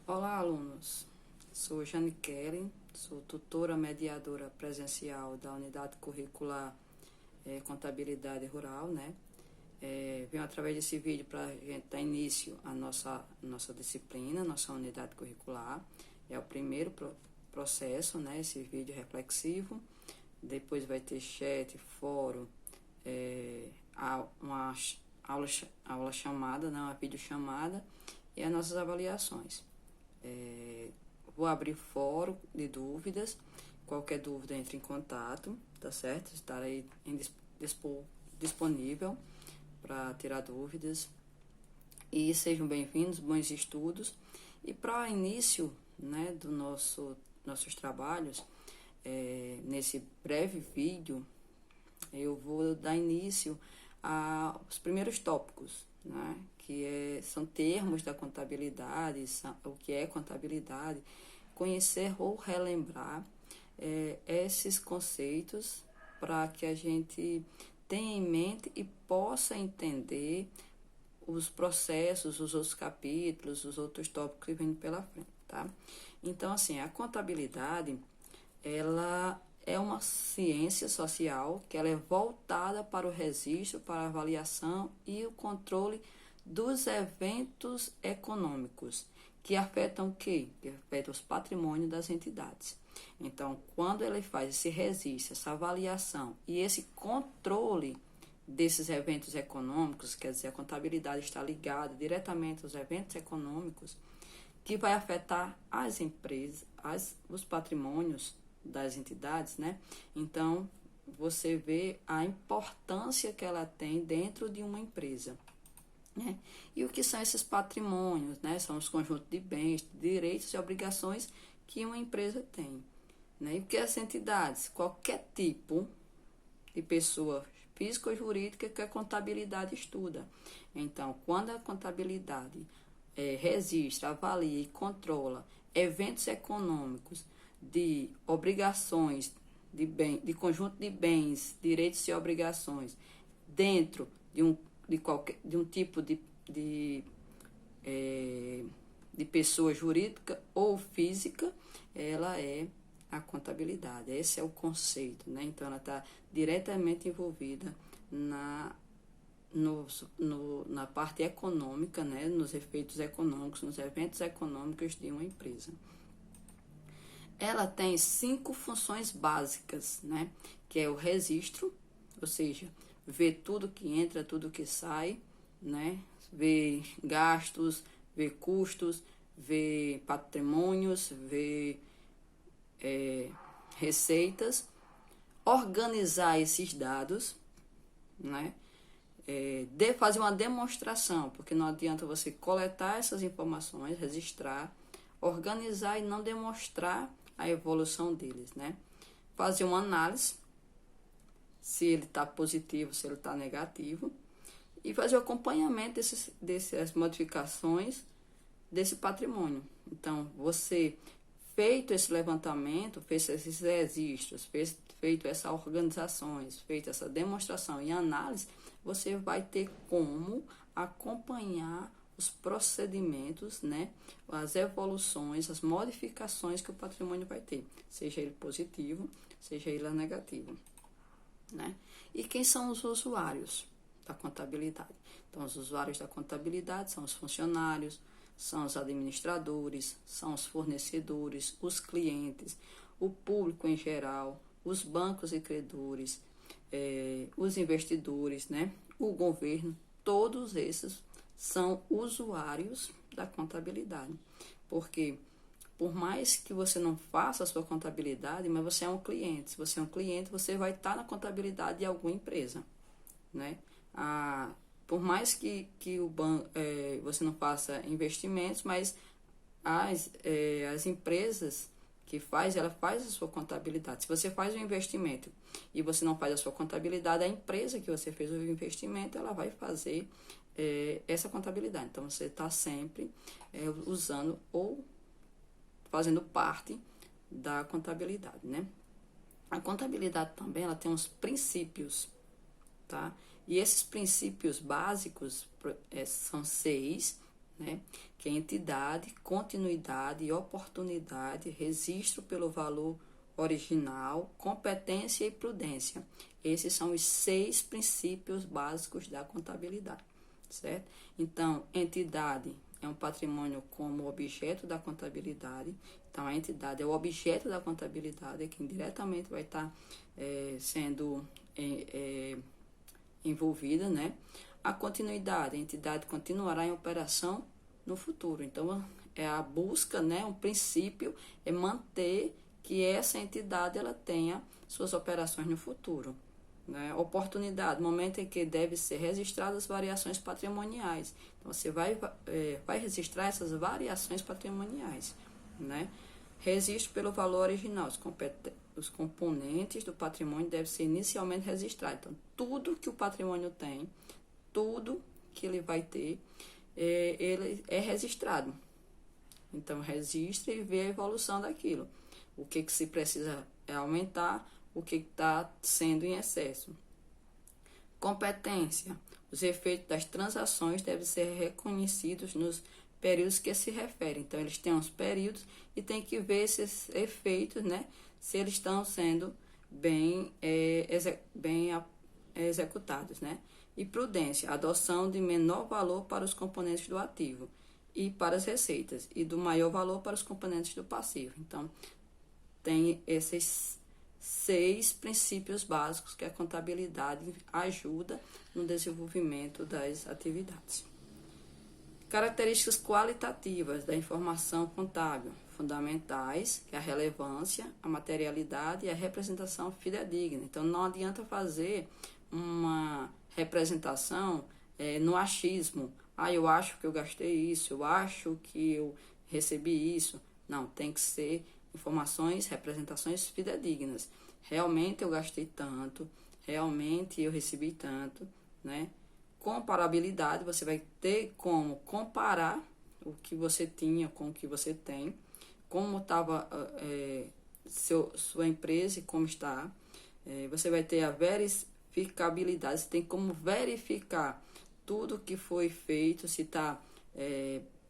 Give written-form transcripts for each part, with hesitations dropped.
Olá, alunos. Sou Jane Kelly, sou tutora mediadora presencial da Unidade Curricular Contabilidade Rural, né? Venho através desse vídeo para a gente dar início à nossa disciplina, nossa unidade curricular. É o primeiro processo, né? Esse vídeo reflexivo. Depois vai ter chat, fórum, uma aula chamada, né? Uma videochamada e as nossas avaliações. Vou abrir fórum de dúvidas. Qualquer dúvida, entre em contato, tá certo? Estarei disponível para tirar dúvidas. E sejam bem-vindos, bons estudos. E para início, né, nossos trabalhos, nesse breve vídeo, eu vou dar início aos primeiros tópicos, né, que são termos da contabilidade, o que é contabilidade, conhecer ou relembrar esses conceitos para que a gente tenha em mente e possa entender os processos, os outros capítulos, os outros tópicos que vêm pela frente, tá? Então, assim, a contabilidade, ela é uma ciência social que ela é voltada para o registro, para a avaliação e o controle dos eventos econômicos que afetam o quê? Que afetam os patrimônios das entidades. Então, quando ele faz esse registro, essa avaliação e esse controle desses eventos econômicos, quer dizer, a contabilidade está ligada diretamente aos eventos econômicos, que vai afetar as empresas, os patrimônios das entidades, né? Então, você vê a importância que ela tem dentro de uma empresa, né? E o que são esses patrimônios, né? São os conjuntos de bens, direitos e obrigações que uma empresa tem, né? E o que as entidades? Qualquer tipo de pessoa física ou jurídica que a contabilidade estuda. Então, quando a contabilidade registra, avalia e controla eventos econômicos de obrigações, de conjunto de bens, direitos e obrigações, dentro de um tipo de pessoa jurídica ou física, ela é a contabilidade. Esse é o conceito, né? Então, ela está diretamente envolvida na parte econômica, né? Nos efeitos econômicos, nos eventos econômicos de uma empresa. Ela tem 5 funções básicas, né? Que é o registro, ou seja, ver tudo que entra, tudo que sai, né? Ver gastos, ver custos, ver patrimônios, ver receitas, organizar esses dados, né? Fazer uma demonstração, porque não adianta você coletar essas informações, registrar, organizar e não demonstrar a evolução deles, né? Fazer uma análise, se ele está positivo, se ele está negativo, e fazer o acompanhamento dessas modificações desse patrimônio. Então, você, feito esse levantamento, feito esses registros, feito essas organizações, feito essa demonstração e análise, você vai ter como acompanhar os procedimentos, né, as evoluções, as modificações que o patrimônio vai ter, seja ele positivo, seja ele negativo, né? E quem são os usuários da contabilidade? Então, os usuários da contabilidade são os funcionários, são os administradores, são os fornecedores, os clientes, o público em geral, os bancos e credores, os investidores, né? O governo, todos esses são usuários da contabilidade. Porque, por mais que você não faça a sua contabilidade, mas você é um cliente. Se você é um cliente, você vai estar na contabilidade de alguma empresa, né? Por mais que o banco, você não faça investimentos, mas as empresas ela faz a sua contabilidade. Se você faz um investimento e você não faz a sua contabilidade, a empresa que você fez o investimento, ela vai fazer essa contabilidade. Então, você está sempre usando ou fazendo parte da contabilidade, né? A contabilidade também, ela tem uns princípios, tá? E esses princípios básicos são 6, né? Que é entidade, continuidade e oportunidade, registro pelo valor original, competência e prudência. Esses são os 6 princípios básicos da contabilidade, certo? Então, entidade é um patrimônio como objeto da contabilidade. Então, a entidade é o objeto da contabilidade, é quem diretamente vai estar sendo envolvida, né? A continuidade, a entidade continuará em operação no futuro. Então, é a busca, né? Um princípio é manter que essa entidade ela tenha suas operações no futuro. Né? Oportunidade, momento em que deve ser registradas variações patrimoniais. Então, você vai registrar essas variações patrimoniais. Né? Registro pelo valor original. Os componentes do patrimônio devem ser inicialmente registrados. Então, tudo que o patrimônio tem, tudo que ele vai ter, ele é registrado. Então, registra e vê a evolução daquilo. O que se precisa aumentar, o que está sendo em excesso. Competência. Os efeitos das transações devem ser reconhecidos nos períodos que se referem. Então, eles têm uns períodos e tem que ver esses efeitos, né? Se eles estão sendo bem executados, né? E prudência. Adoção de menor valor para os componentes do ativo e para as receitas, e do maior valor para os componentes do passivo. Então, tem esses 6 princípios básicos que a contabilidade ajuda no desenvolvimento das atividades. Características qualitativas da informação contábil, fundamentais, que é a relevância, a materialidade e a representação fidedigna. Então, não adianta fazer uma representação no achismo. Eu acho que eu gastei isso, eu acho que eu recebi isso. Não, tem que ser informações, representações fidedignas. Realmente eu gastei tanto, realmente eu recebi tanto, né? Comparabilidade, você vai ter como comparar o que você tinha com o que você tem, como estava sua empresa e como está. Você vai ter a verificabilidade, você tem como verificar tudo que foi feito, se está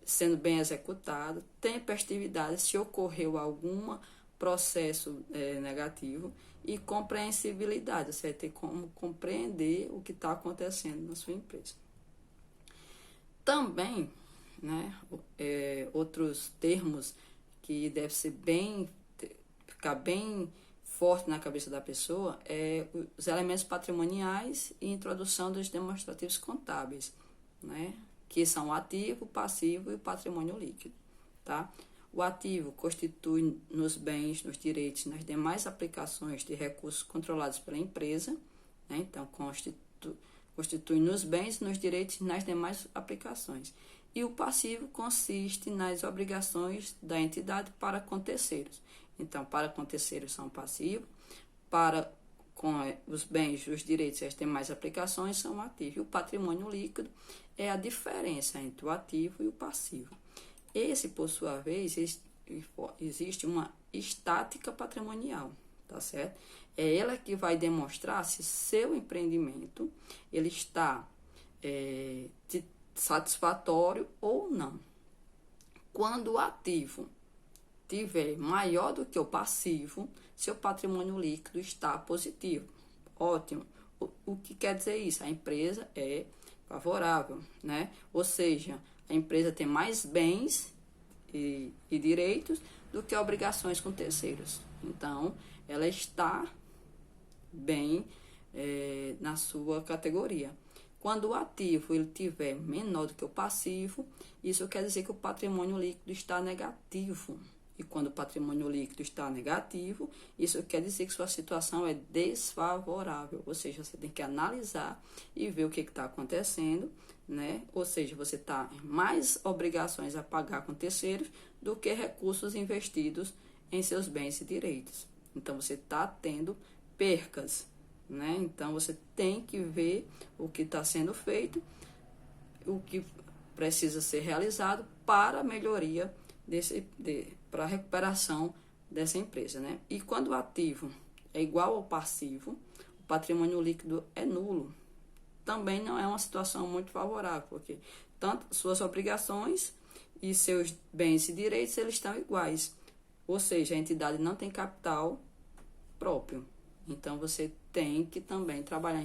sendo bem executado. Tempestividade, se ocorreu algum processo negativo. E compreensibilidade, você vai ter como compreender o que está acontecendo na sua empresa. Também, né, outros termos que devem ser ficar bem forte na cabeça da pessoa os elementos patrimoniais e introdução dos demonstrativos contábeis, né, que são o ativo, o passivo e o patrimônio líquido, tá? O ativo constitui nos bens, nos direitos, nas demais aplicações de recursos controlados pela empresa, né? Então, constitui nos bens, nos direitos e nas demais aplicações. E o passivo consiste nas obrigações da entidade para com terceiros. Então, para com terceiros são passivos, para com os bens, os direitos e as demais aplicações são ativos. E o patrimônio líquido é a diferença entre o ativo e o passivo. Esse, por sua vez, existe uma estática patrimonial, tá certo? É ela que vai demonstrar se seu empreendimento ele está satisfatório ou não. Quando o ativo tiver maior do que o passivo, seu patrimônio líquido está positivo. Ótimo. O que quer dizer isso? A empresa é favorável, né? Ou seja, a empresa tem mais bens e direitos do que obrigações com terceiros. Então, ela está bem na sua categoria. Quando o ativo ele tiver menor do que o passivo, isso quer dizer que o patrimônio líquido está negativo. E quando o patrimônio líquido está negativo, isso quer dizer que sua situação é desfavorável. Ou seja, você tem que analisar e ver o que está acontecendo, né? Ou seja, você está em mais obrigações a pagar com terceiros do que recursos investidos em seus bens e direitos. Então, você está tendo percas, né? Então, você tem que ver o que está sendo feito, o que precisa ser realizado para a melhoria para a recuperação dessa empresa, né? E quando o ativo é igual ao passivo, o patrimônio líquido é nulo. Também não é uma situação muito favorável, porque tanto suas obrigações e seus bens e direitos, eles estão iguais. Ou seja, a entidade não tem capital próprio. Então, você tem que também trabalhar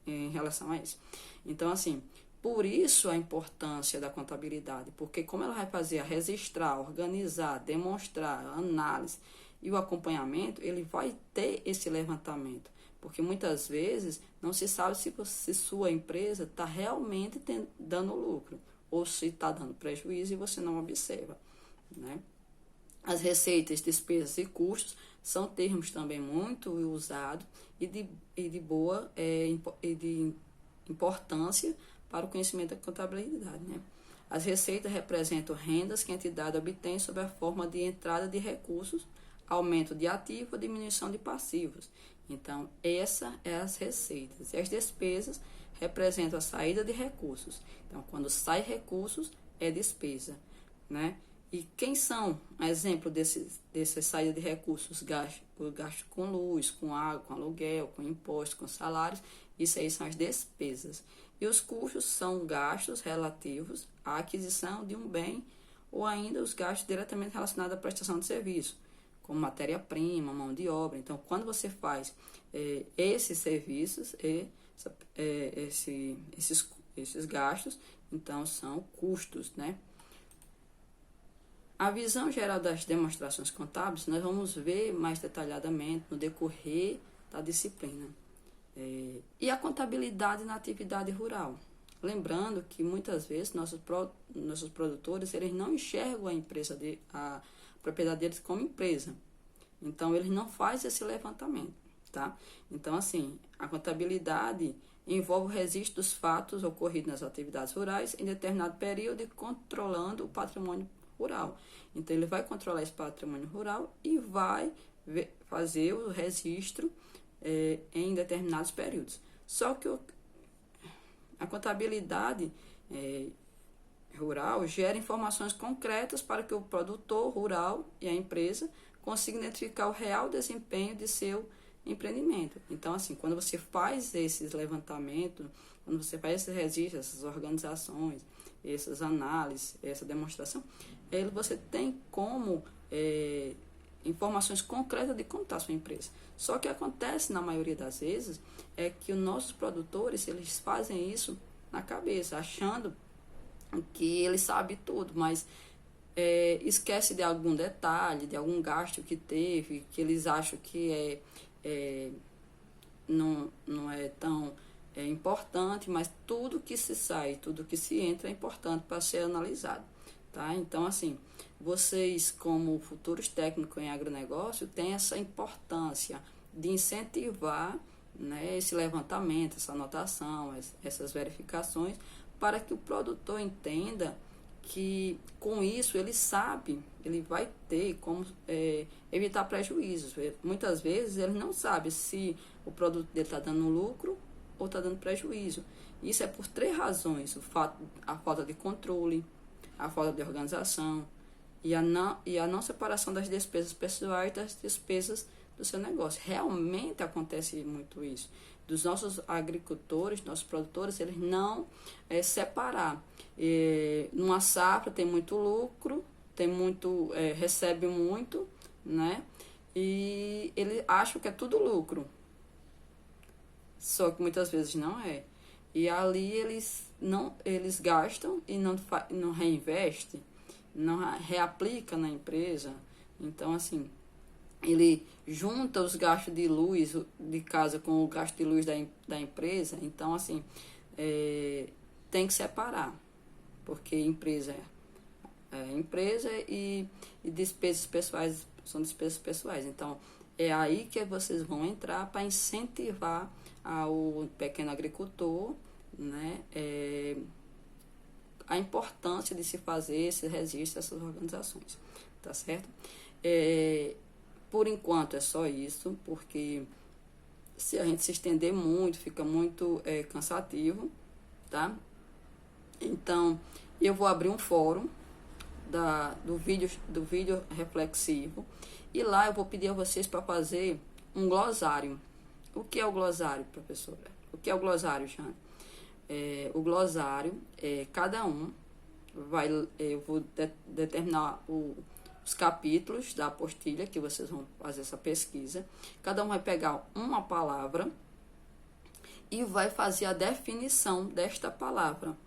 em relação a isso. Então, assim, por isso a importância da contabilidade, porque como ela vai fazer a registrar, organizar, demonstrar, a análise e o acompanhamento, ele vai ter esse levantamento. Porque muitas vezes não se sabe se sua empresa está realmente dando lucro ou se está dando prejuízo e você não observa, né? As receitas, despesas e custos são termos também muito usados e de boa e de importância para o conhecimento da contabilidade, né? As receitas representam rendas que a entidade obtém sob a forma de entrada de recursos, aumento de ativos ou diminuição de passivos. Então, essa é as receitas. E as despesas representam a saída de recursos. Então, quando sai recursos, é despesa, né? E quem são, exemplo dessa saída de recursos? O gasto com luz, com água, com aluguel, com impostos, com salários. Isso aí são as despesas. E os custos são gastos relativos à aquisição de um bem ou ainda os gastos diretamente relacionados à prestação de serviço, como matéria-prima, mão de obra. Então, quando você faz esses serviços, esses gastos, então são custos, né? A visão geral das demonstrações contábeis nós vamos ver mais detalhadamente no decorrer da disciplina. E a contabilidade na atividade rural. Lembrando que muitas vezes nossos produtores eles não enxergam a propriedade deles como empresa. Então, eles não fazem esse levantamento, tá? Então, assim, a contabilidade envolve o registro dos fatos ocorridos nas atividades rurais em determinado período e controlando o patrimônio rural. Então, ele vai controlar esse patrimônio rural e vai fazer o registro em determinados períodos. Só que a contabilidade rural gera informações concretas para que o produtor rural e a empresa consigam identificar o real desempenho de seu empreendimento. Então, assim, quando você faz esses levantamentos, quando você faz esse registro, essas organizações, essas análises, essa demonstração, você tem como informações concretas de como está a sua empresa. Só que acontece na maioria das vezes é que os nossos produtores, eles fazem isso na cabeça, achando que ele sabe tudo, mas esquece de algum detalhe, de algum gasto que teve, que eles acham que não é tão importante, mas tudo que se sai, tudo que se entra é importante para ser analisado, tá? Então, assim, vocês como futuros técnicos em agronegócio têm essa importância de incentivar, né, esse levantamento, essa anotação, essas verificações, para que o produtor entenda que com isso ele sabe, ele vai ter como evitar prejuízos. Muitas vezes ele não sabe se o produto dele está dando lucro ou está dando prejuízo. Isso é por 3 razões: a falta de controle, a falta de organização e a não separação das despesas pessoais das despesas do seu negócio. Realmente acontece muito isso. Dos nossos agricultores, nossos produtores, eles não separar. Numa safra tem muito lucro, recebe muito, né? E eles acham que é tudo lucro. Só que muitas vezes não é. E ali eles gastam e não reinvestem, não reaplica na empresa. Então, assim, ele junta os gastos de luz de casa com o gasto de luz da empresa. Então, assim, tem que separar, porque empresa é empresa e despesas pessoais são despesas pessoais. Então, é aí que vocês vão entrar para incentivar ao pequeno agricultor, né, a importância de se fazer esse registro, essas organizações, tá certo? Por enquanto é só isso, porque se a gente se estender muito, fica muito cansativo, tá? Então, eu vou abrir um fórum do vídeo reflexivo e lá eu vou pedir a vocês para fazer um glossário. O que é o glossário, professora? O que é o glossário, Jane? o glossário, cada um eu vou determinar os capítulos da apostila que vocês vão fazer essa pesquisa. Cada um vai pegar uma palavra e vai fazer a definição desta palavra.